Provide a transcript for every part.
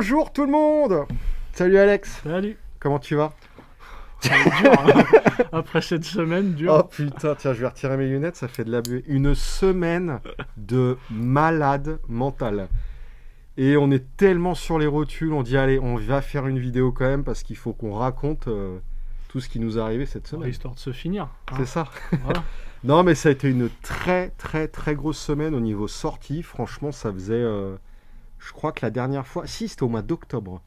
Bonjour tout le monde. Salut Alex. Salut. Comment tu vas? Ça va être dur, hein. Après cette semaine, dur. Oh putain, tiens, je vais retirer mes lunettes, ça fait de la buée. Une semaine de malade mental. Et on est tellement sur les rotules, on dit allez, on va faire une vidéo quand même parce qu'il faut qu'on raconte tout ce qui nous est arrivé cette semaine. Histoire de se finir. Hein. C'est ça. Voilà. Non mais ça a été une très grosse semaine au niveau sortie. Franchement, ça faisait... je crois que la dernière fois... Si, c'était au mois d'octobre.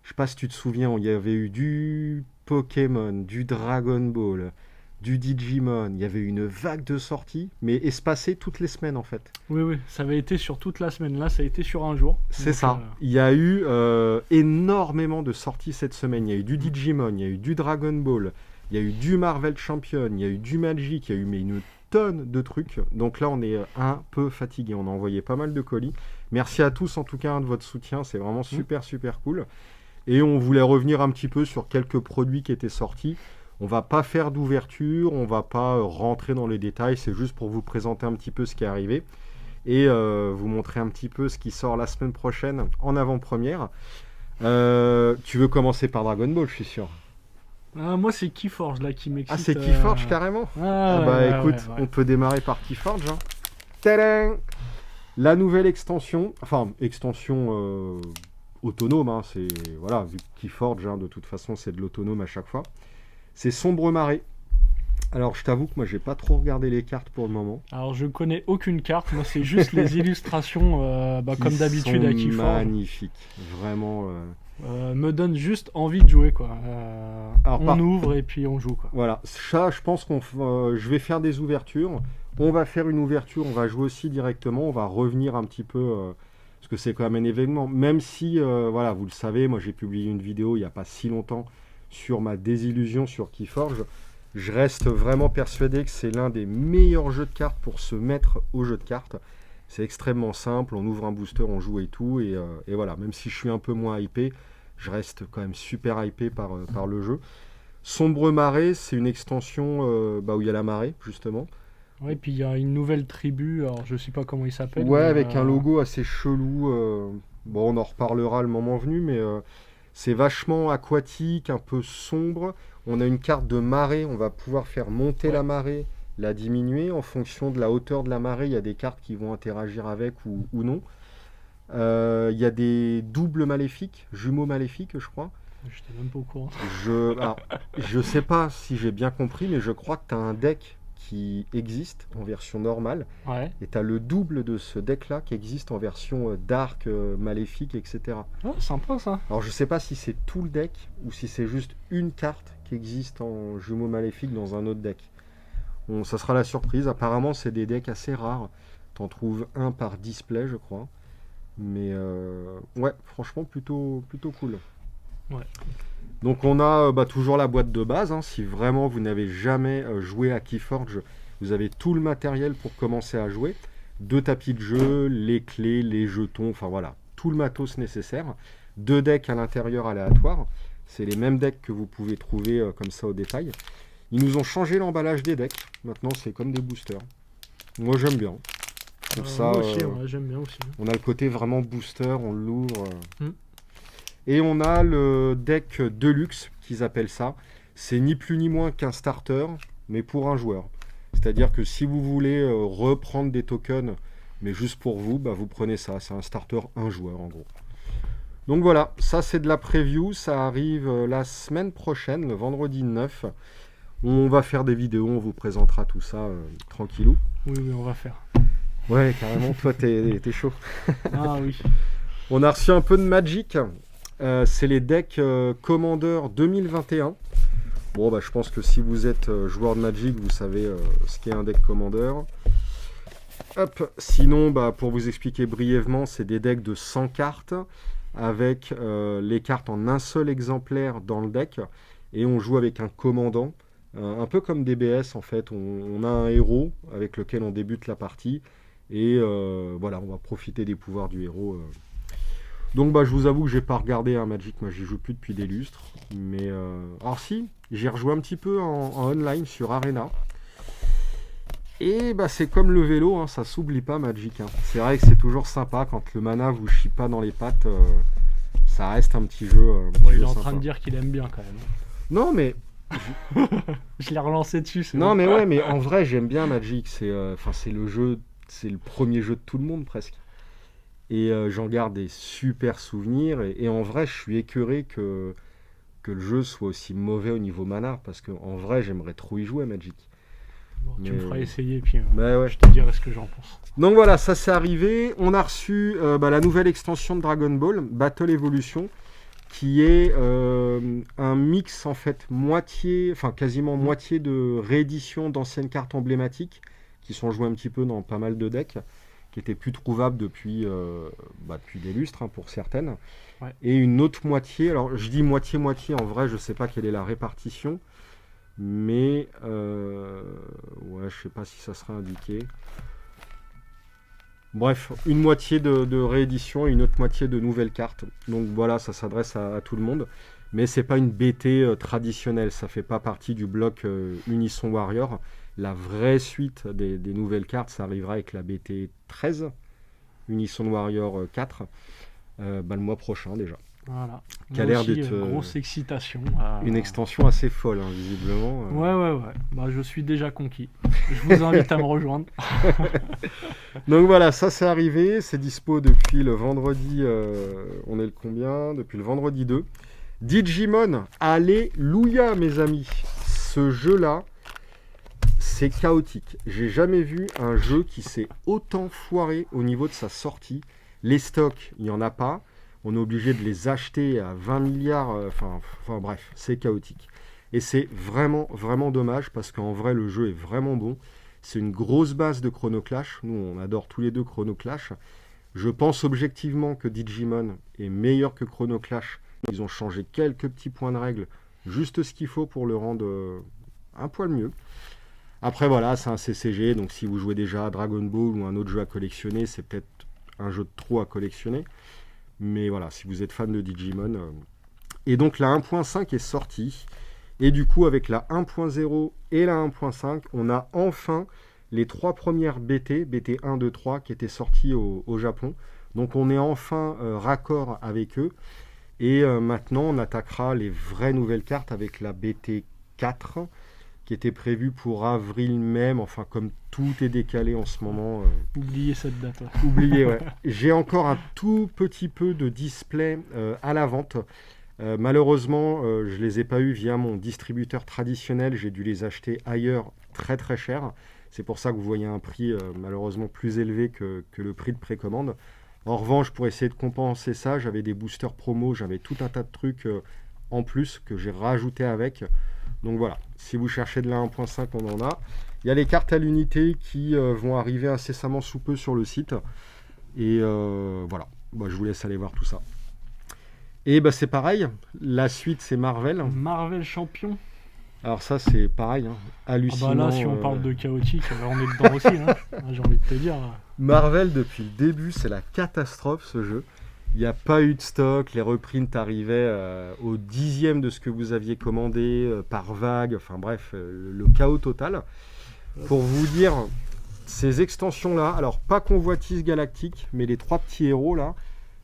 Je sais pas si tu te souviens, il y avait eu du Pokémon, du Dragon Ball, du Digimon. Il y avait eu une vague de sorties, mais espacée toutes les semaines en fait. Oui, ça avait été sur toute la semaine. Là, ça a été sur un jour. C'est Donc, ça. Il y a eu énormément de sorties cette semaine. Il y a eu du Digimon, il y a eu du Dragon Ball, il y a eu du Marvel Champion, il y a eu du Magic, il y a eu mais une tonne de trucs. Donc là, on est un peu fatigué. On a envoyé pas mal de colis. Merci à tous en tout cas de votre soutien. C'est vraiment super cool. Et on voulait revenir un petit peu sur quelques produits qui étaient sortis. On va pas faire d'ouverture, on va pas rentrer dans les détails, c'est juste pour vous présenter un petit peu ce qui est arrivé et vous montrer un petit peu ce qui sort la semaine prochaine en avant-première. Tu veux commencer par Dragon Ball, je suis sûr. Moi, c'est Keyforge là qui m'excite. Ah, c'est Keyforge carrément. Écoute, on peut démarrer par Keyforge. Hein. Tadam ! La nouvelle extension, autonome, hein, c'est voilà, vu que Keyforge, hein, de toute façon, c'est de l'autonome à chaque fois. C'est Sombre Marée. Alors, je t'avoue que moi, j'ai pas trop regardé les cartes pour le moment. Alors, je connais aucune carte. Moi, c'est juste les illustrations, comme d'habitude à Keyforge. Magnifique, vraiment. Me donne juste envie de jouer, quoi. On ouvre et puis on joue, quoi. Voilà, ça, je pense je vais faire des ouvertures. On va faire une ouverture, on va jouer aussi directement, on va revenir un petit peu. Parce que c'est quand même un événement, même si, voilà, vous le savez, moi j'ai publié une vidéo il n'y a pas si longtemps sur ma désillusion sur Keyforge. Je reste vraiment persuadé que c'est l'un des meilleurs jeux de cartes pour se mettre au jeu de cartes. C'est extrêmement simple, on ouvre un booster, on joue et tout, et voilà, même si je suis un peu moins hypé, je reste quand même super hypé par le jeu. Sombre Marée, c'est une extension où il y a la marée, justement. Ouais, puis il y a une nouvelle tribu, alors je sais pas comment il s'appelle. Ouais, avec un logo assez chelou. Bon, on en reparlera le moment venu, mais c'est vachement aquatique, un peu sombre. On a une carte de marée, on va pouvoir faire monter la marée, la diminuer. En fonction de la hauteur de la marée, il y a des cartes qui vont interagir avec ou non. Il y a des doubles maléfiques, jumeaux maléfiques, je crois. J'étais même pas au courant. Je sais pas si j'ai bien compris, mais je crois que tu as un deck qui existe en version normale, et tu as le double de ce deck là qui existe en version dark, maléfique, etc. Oh, sympa ça. Alors je sais pas si c'est tout le deck ou si c'est juste une carte qui existe en jumeau maléfique dans un autre deck. Bon, ça sera la surprise. Apparemment c'est des decks assez rares, t'en trouves un par display je crois, mais ouais, franchement plutôt cool. Ouais. Donc on a toujours la boîte de base, hein. Si vraiment vous n'avez jamais joué à Keyforge, vous avez tout le matériel pour commencer à jouer. 2 tapis de jeu, les clés, les jetons, enfin voilà, tout le matos nécessaire. 2 decks à l'intérieur aléatoires, c'est les mêmes decks que vous pouvez trouver comme ça au détail. Ils nous ont changé l'emballage des decks, maintenant c'est comme des boosters. Moi j'aime bien. Pour ça, moi aussi, j'aime bien aussi. On a le côté vraiment booster, on l'ouvre. Et on a le deck Deluxe, qu'ils appellent ça. C'est ni plus ni moins qu'un starter, mais pour un joueur. C'est-à-dire que si vous voulez reprendre des tokens, mais juste pour vous, vous prenez ça. C'est un starter, un joueur en gros. Donc voilà, ça c'est de la preview. Ça arrive la semaine prochaine, le vendredi 9. On va faire des vidéos, on vous présentera tout ça tranquillou. Oui, on va faire. Ouais, carrément, toi t'es chaud. Ah oui. On a reçu un peu de Magic. C'est les decks Commander 2021. Bon, je pense que si vous êtes joueur de Magic, vous savez ce qu'est un deck Commander. Hop. Sinon, pour vous expliquer brièvement, c'est des decks de 100 cartes avec les cartes en un seul exemplaire dans le deck. Et on joue avec un commandant, un peu comme DBS en fait. On a un héros avec lequel on débute la partie. Et voilà, on va profiter des pouvoirs du héros. Donc je vous avoue que j'ai pas regardé Magic, moi j'y joue plus depuis des lustres. Mais alors si, j'ai rejoué un petit peu en online sur Arena. Et bah c'est comme le vélo, hein, ça s'oublie pas Magic. Hein. C'est vrai que c'est toujours sympa quand le mana vous chie pas dans les pattes. Ça reste un petit jeu. Il est en train de dire qu'il aime bien quand même. Non mais. Je l'ai relancé dessus. Non bon. Mais ouais, mais en vrai j'aime bien Magic. C'est le jeu, c'est le premier jeu de tout le monde presque. Et j'en garde des super souvenirs. Et en vrai je suis écœuré que le jeu soit aussi mauvais au niveau mana parce qu'en vrai j'aimerais trop y jouer à Magic. Bon, tu me feras essayer, puis ouais. Je te dirai ce que j'en pense. Donc voilà, ça c'est arrivé. On a reçu la nouvelle extension de Dragon Ball, Battle Evolution, qui est un mix en fait quasiment moitié de réédition d'anciennes cartes emblématiques qui sont jouées un petit peu dans pas mal de decks, qui étaient plus trouvables depuis des lustres pour certaines. Ouais. Et une autre moitié, alors je dis moitié-moitié, en vrai je sais pas quelle est la répartition. Mais je sais pas si ça sera indiqué. Bref, une moitié de réédition et une autre moitié de nouvelles cartes. Donc voilà, ça s'adresse à tout le monde. Mais c'est pas une BT traditionnelle, ça fait pas partie du bloc Unisson Warrior. La vraie suite des nouvelles cartes, ça arrivera avec la BT 13, Unisson Warrior 4, le mois prochain déjà. Voilà. Qui a l'air d'être grosse excitation. Une extension assez folle, hein, visiblement. Ouais. Bah, je suis déjà conquis. Je vous invite à me rejoindre. Donc voilà, ça c'est arrivé. C'est dispo depuis le vendredi. On est le combien ? Depuis le vendredi 2. Digimon, alléluia, mes amis. Ce jeu-là, c'est chaotique. J'ai jamais vu un jeu qui s'est autant foiré au niveau de sa sortie. Les stocks, il n'y en a pas. On est obligé de les acheter à 20 milliards, bref, c'est chaotique. Et c'est vraiment, vraiment dommage parce qu'en vrai, le jeu est vraiment bon. C'est une grosse base de Chrono Clash. Nous, on adore tous les deux Chrono Clash. Je pense objectivement que Digimon est meilleur que Chrono Clash. Ils ont changé quelques petits points de règle, juste ce qu'il faut pour le rendre un poil mieux. Après, voilà, c'est un CCG, donc si vous jouez déjà à Dragon Ball ou un autre jeu à collectionner, c'est peut-être un jeu de trop à collectionner. Mais voilà, si vous êtes fan de Digimon. Et donc la 1.5 est sortie. Et du coup, avec la 1.0 et la 1.5, on a enfin les 3 premières BT 1, 2, 3, qui étaient sorties au Japon. Donc on est enfin raccord avec eux. Et maintenant, on attaquera les vraies nouvelles cartes avec la BT 4, qui était prévue pour avril même. Enfin, comme tout est décalé en ce moment. Oubliez cette date. Oubliez, ouais. J'ai encore un tout petit peu de display à la vente. Malheureusement, je ne les ai pas eu via mon distributeur traditionnel. J'ai dû les acheter ailleurs très très cher. C'est pour ça que vous voyez un prix malheureusement plus élevé que le prix de précommande. En revanche, pour essayer de compenser ça, j'avais des boosters promo, j'avais tout un tas de trucs en plus que j'ai rajouté avec. Donc voilà, si vous cherchez de la 1.5, on en a. Il y a les cartes à l'unité qui vont arriver incessamment sous peu sur le site. Et voilà, je vous laisse aller voir tout ça. Et c'est pareil, la suite c'est Marvel. Marvel champion. Alors ça c'est pareil, hein, hallucinant. Là si on parle de chaotique, on est dedans aussi, hein, j'ai envie de te dire. Marvel depuis le début c'est la catastrophe ce jeu. Il n'y a pas eu de stock, les reprints arrivaient au 10e de ce que vous aviez commandé par vague, enfin bref, le chaos total. Pour vous dire, ces extensions-là, alors pas Convoitise Galactique, mais les 3 petits héros là,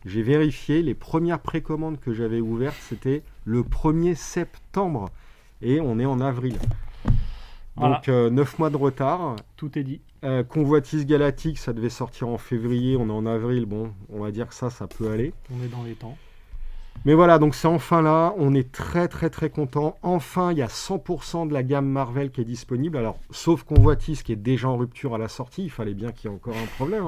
j'ai vérifié, les premières précommandes que j'avais ouvertes, c'était le 1er septembre, et on est en avril. Donc voilà. 9 mois de retard. Tout est dit. Convoitise Galactique, ça devait sortir en février, on est en avril, bon, on va dire que ça peut aller. On est dans les temps. Mais voilà, donc c'est enfin là, on est très très très content. Enfin, il y a 100% de la gamme Marvel qui est disponible, alors sauf Convoitise qui est déjà en rupture à la sortie, il fallait bien qu'il y ait encore un problème.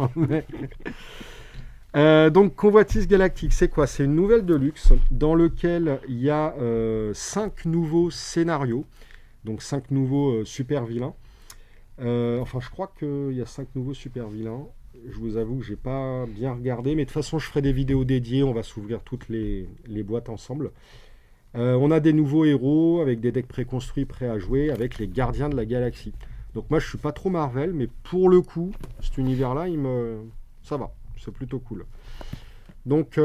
Hein. Donc Convoitise Galactique, c'est quoi ? C'est une nouvelle de luxe dans lequel il y a 5 nouveaux scénarios, donc 5 nouveaux super vilains. Je crois qu'il y a 5 nouveaux super vilains. Je vous avoue que j'ai pas bien regardé, mais de toute façon je ferai des vidéos dédiées, on va s'ouvrir toutes les boîtes ensemble. On a des nouveaux héros avec des decks préconstruits prêts à jouer avec les gardiens de la galaxie. Donc moi je suis pas trop Marvel, mais pour le coup, cet univers-là, ça va, c'est plutôt cool. Donc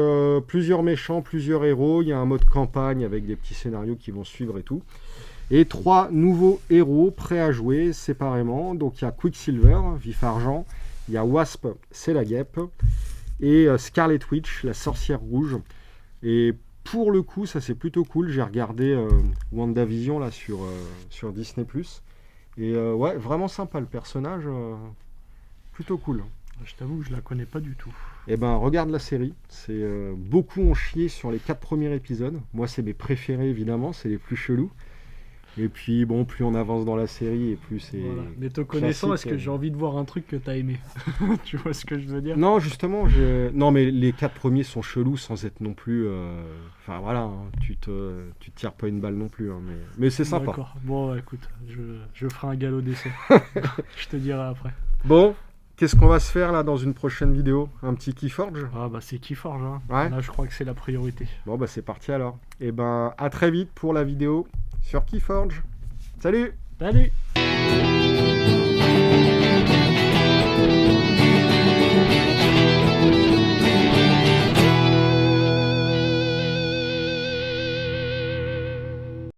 plusieurs méchants, plusieurs héros, il y a un mode campagne avec des petits scénarios qui vont suivre et tout. Et 3 nouveaux héros prêts à jouer séparément. Donc il y a Quicksilver, Vif Argent, il y a Wasp, c'est la guêpe, et Scarlet Witch, la sorcière rouge. Et pour le coup, ça c'est plutôt cool. J'ai regardé WandaVision là sur Disney+. Et ouais, vraiment sympa le personnage, plutôt cool. Je t'avoue que je la connais pas du tout. Eh ben, regarde la série. Beaucoup ont chié sur les 4 premiers épisodes. Moi, c'est mes préférés évidemment, c'est les plus chelous. Et puis bon, plus on avance dans la série et plus c'est... Voilà. Mais te connaissant, classique, est-ce que j'ai envie de voir un truc que t'as aimé? Tu vois ce que je veux dire? Non, justement, non, mais les 4 premiers sont chelous sans être non plus... Enfin voilà, hein, tu te tires pas une balle non plus, hein, mais c'est sympa. D'accord. Bon, écoute, je ferai un galop d'essai. Je te dirai après. Bon, qu'est-ce qu'on va se faire là dans une prochaine vidéo? Un petit Keyforge? Ah bah c'est Keyforge, hein. Ouais. Là, je crois que c'est la priorité. Bon bah c'est parti alors. Et ben à très vite pour la vidéo sur Keyforge. Salut! Salut!